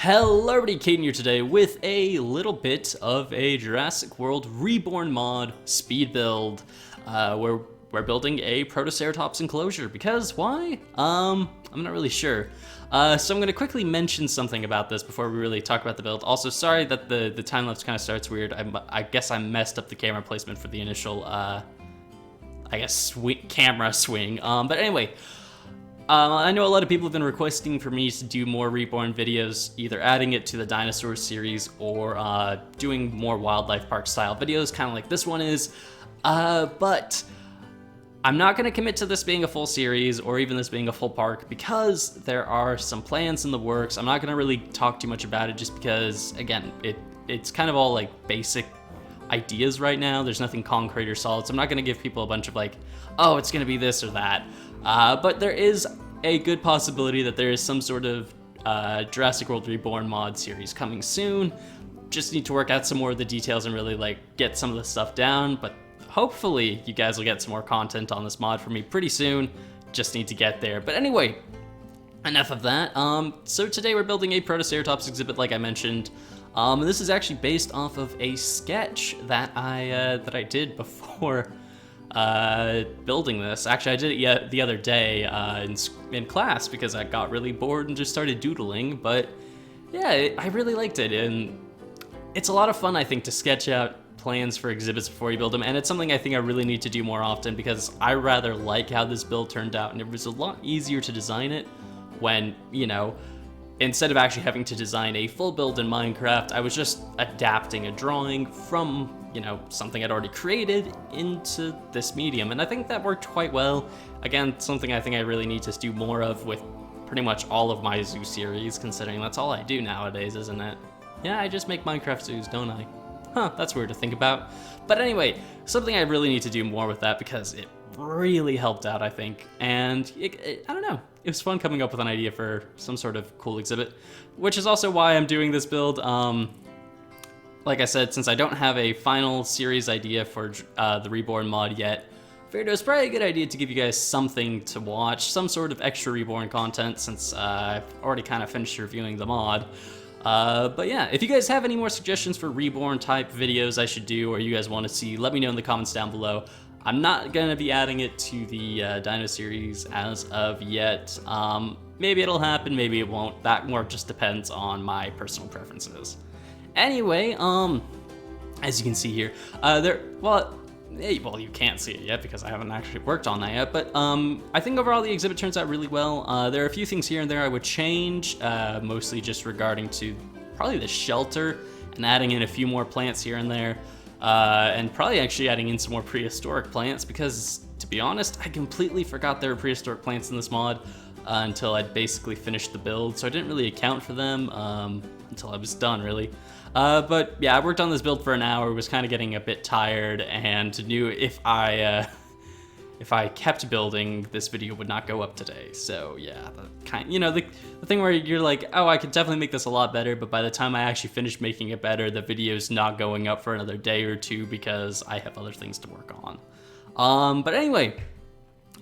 Hello everybody, Caden here today with a little bit of a Jurassic World Reborn mod speed build, where we're building a Protoceratops enclosure, because why? I'm not really sure. So I'm going to quickly mention something about this before we really talk about the build. Also, sorry that the time-lapse kind of starts weird. I guess I messed up the camera placement for the initial, I guess, camera swing. But anyway, I know a lot of people have been requesting for me to do more Reborn videos, either adding it to the dinosaur series or doing more wildlife park style videos, kind of like this one is. But I'm not going to commit to this being a full series or even this being a full park because there are some plans in the works. I'm not going to really talk too much about it just because, again, it's kind of all like basic ideas right now. There's nothing concrete or solid, so I'm not going to give people a bunch of like, oh, it's going to be this or that. But there is a good possibility that there is some sort of Jurassic World Reborn mod series coming soon. Just need to work out some more of the details and really like get some of the stuff down, but hopefully you guys will get some more content on this mod from me pretty soon. Just need to get there. But anyway, enough of that. So today we're building a Protoceratops exhibit, like I mentioned. This is actually based off of a sketch that I did before building this. Actually, I did it the other day in class because I got really bored and just started doodling. But yeah, I really liked it, and it's a lot of fun, I think, to sketch out plans for exhibits before you build them, and it's something I think I really need to do more often because I rather like how this build turned out, and it was a lot easier to design it when, you know, instead of actually having to design a full build in Minecraft, I was just adapting a drawing from, you know, something I'd already created into this medium, and I think that worked quite well. Again, something I think I really need to do more of with pretty much all of my zoo series, considering that's all I do nowadays, isn't it? Yeah, I just make Minecraft zoos, don't I? Huh, that's weird to think about. But anyway, something I really need to do more with that because it really helped out, I think. And I don't know, it was fun coming up with an idea for some sort of cool exhibit, which is also why I'm doing this build. Like I said, since I don't have a final series idea for the Reborn mod yet, I figured it was probably a good idea to give you guys something to watch, some sort of extra Reborn content, since I've already kind of finished reviewing the mod. But yeah, if you guys have any more suggestions for Reborn type videos I should do or you guys want to see, let me know in the comments down below. I'm not going to be adding it to the Dino series as of yet. Maybe it'll happen, maybe it won't. That more just depends on my personal preferences. Anyway, as you can see here, well, you can't see it yet because I haven't actually worked on that yet, but I think overall the exhibit turns out really well. There are a few things here and there I would change, mostly just regarding to probably the shelter and adding in a few more plants here and there, and probably actually adding in some more prehistoric plants because, to be honest, I completely forgot there were prehistoric plants in this mod until I'd basically finished the build, so I didn't really account for them until I was done, really. But yeah, I worked on this build for an hour, was kind of getting a bit tired, and knew if I kept building, this video would not go up today. So yeah, the thing where you're like, oh, I could definitely make this a lot better, but by the time I actually finish making it better, the video's not going up for another day or two because I have other things to work on. But anyway,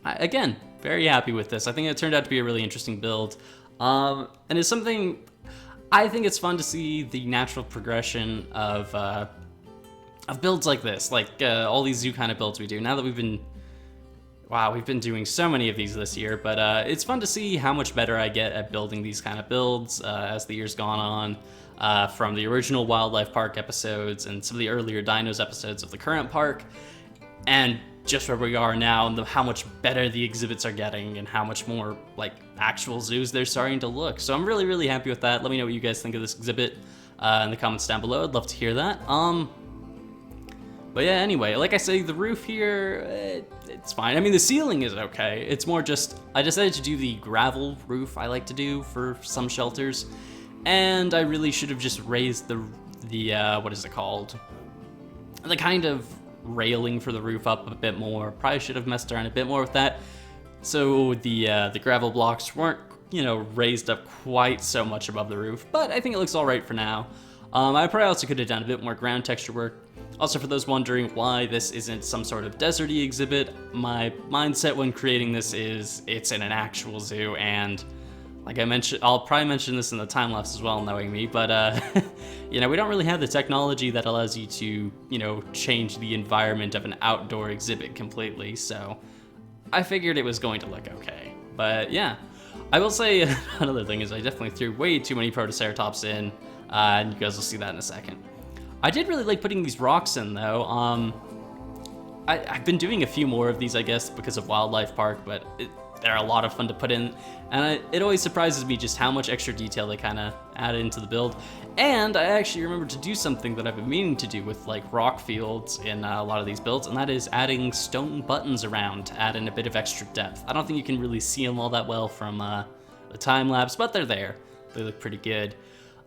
again, very happy with this. I think it turned out to be a really interesting build, and it's something. I think it's fun to see the natural progression of builds like this, like all these zoo kind of builds we do. Now that we've been doing so many of these this year, but it's fun to see how much better I get at building these kind of builds as the year's gone on, from the original Wildlife Park episodes and some of the earlier Dinos episodes of the current park, and just where we are now and how much better the exhibits are getting and how much more like actual zoos they're starting to look. So I'm really, really happy with that. Let me know what you guys think of this exhibit in the comments down below. I'd love to hear that. But yeah, anyway, like I say, the roof here, it's fine. I mean, the ceiling is okay. It's more just, I decided to do the gravel roof I like to do for some shelters. And I really should have just raised the what is it called? The kind of railing for the roof up a bit more. Probably should have messed around a bit more with that, so the gravel blocks weren't, you know, raised up quite so much above the roof. But I think it looks all right for now. I probably also could have done a bit more ground texture work. Also, for those wondering why this isn't some sort of deserty exhibit, my mindset when creating this is it's in an actual zoo, and like I mentioned, I'll probably mention this in the time lapse as well, knowing me, but you know, we don't really have the technology that allows you to, you know, change the environment of an outdoor exhibit completely, so I figured it was going to look okay. But yeah, I will say another thing is I definitely threw way too many Protoceratops in, and you guys will see that in a second. I did really like putting these rocks in though. I've been doing a few more of these, I guess, because of Wildlife Park, but they're a lot of fun to put in, and it always surprises me just how much extra detail they kind of add into the build. And I actually remembered to do something that I've been meaning to do with like rock fields in a lot of these builds, and that is adding stone buttons around to add in a bit of extra depth. I don't think you can really see them all that well from the time lapse, but they're there. They look pretty good.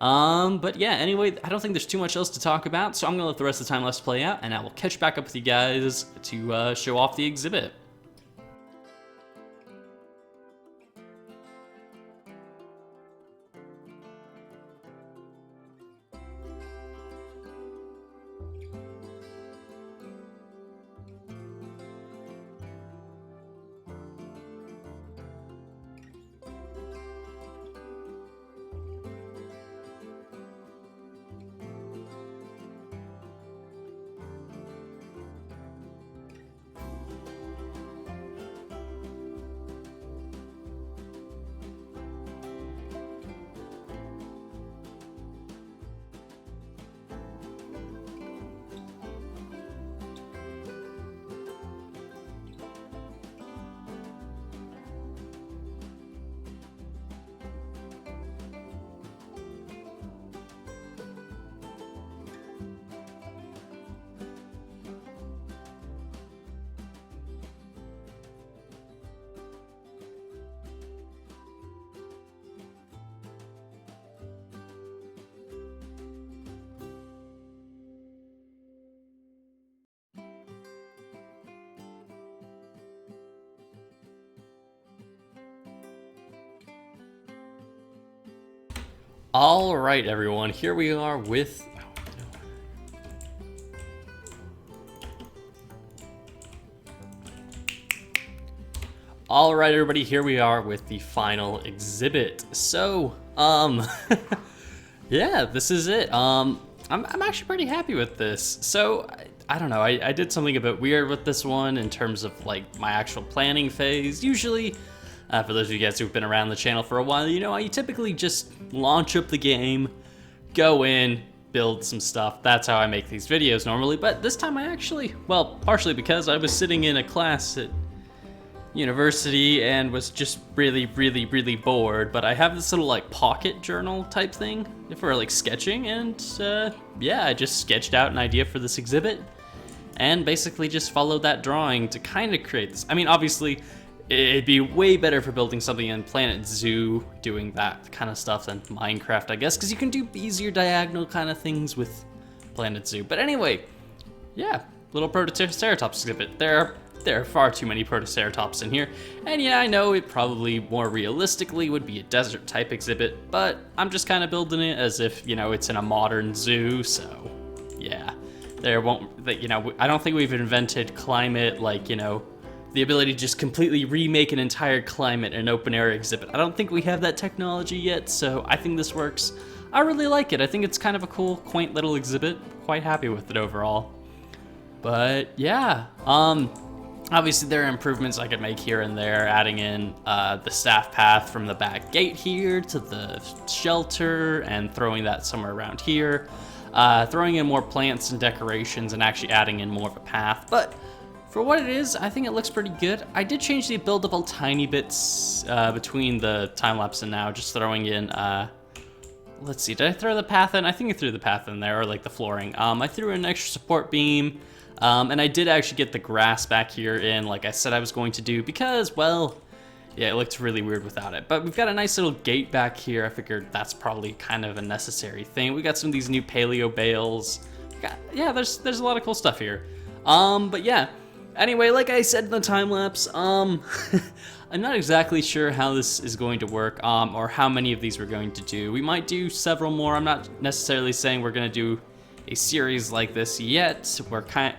But yeah, anyway, I don't think there's too much else to talk about, so I'm gonna let the rest of the time lapse play out, and I will catch back up with you guys to show off the exhibit. All right, everyone, here we are with... All right, everybody, here we are with the final exhibit. So, yeah, this is it. I'm actually pretty happy with this. So, I don't know, I did something a bit weird with this one in terms of like my actual planning phase. Usually, for those of you guys who've been around the channel for a while, you know, I typically just launch up the game, go in, build some stuff. That's how I make these videos normally, but this time I actually, well, partially because I was sitting in a class at university and was just really bored, but I have this little like pocket journal type thing for like sketching, and yeah, I just sketched out an idea for this exhibit and basically just followed that drawing to kind of create this. I mean, obviously, it'd be way better for building something in Planet Zoo, doing that kind of stuff, than Minecraft, I guess, because you can do easier diagonal kind of things with Planet Zoo. But anyway, yeah, little Protoceratops exhibit. There are far too many Protoceratops in here, and yeah, I know it probably more realistically would be a desert type exhibit, but I'm just kind of building it as if, you know, it's in a modern zoo, so yeah. You know, I don't think we've invented climate, like, you know, the ability to just completely remake an entire climate in an open area exhibit. I don't think we have that technology yet, so I think this works. I really like it. I think it's kind of a cool, quaint little exhibit. Quite happy with it overall. But yeah, obviously there are improvements I could make here and there, adding in the staff path from the back gate here to the shelter and throwing that somewhere around here. Throwing in more plants and decorations and actually adding in more of a path, but for what it is, I think it looks pretty good. I did change the buildable tiny bits between the time lapse and now, just throwing in, let's see, did I throw the path in? I think I threw the path in there, or like the flooring. I threw in an extra support beam, and I did actually get the grass back here in, like I said I was going to do, because, well, yeah, it looked really weird without it. But we've got a nice little gate back here. I figured that's probably kind of a necessary thing. We got some of these new paleo bales. Yeah, there's a lot of cool stuff here. But yeah. Anyway, like I said in the time-lapse, I'm not exactly sure how this is going to work, or how many of these we're going to do. We might do several more. I'm not necessarily saying we're gonna do a series like this yet.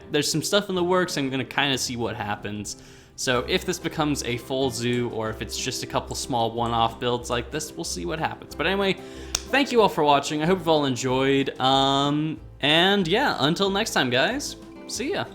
There's some stuff in the works. I'm gonna kind of see what happens. So if this becomes a full zoo, or if it's just a couple small one-off builds like this, we'll see what happens. But anyway, thank you all for watching. I hope you've all enjoyed. And yeah, until next time, guys. See ya.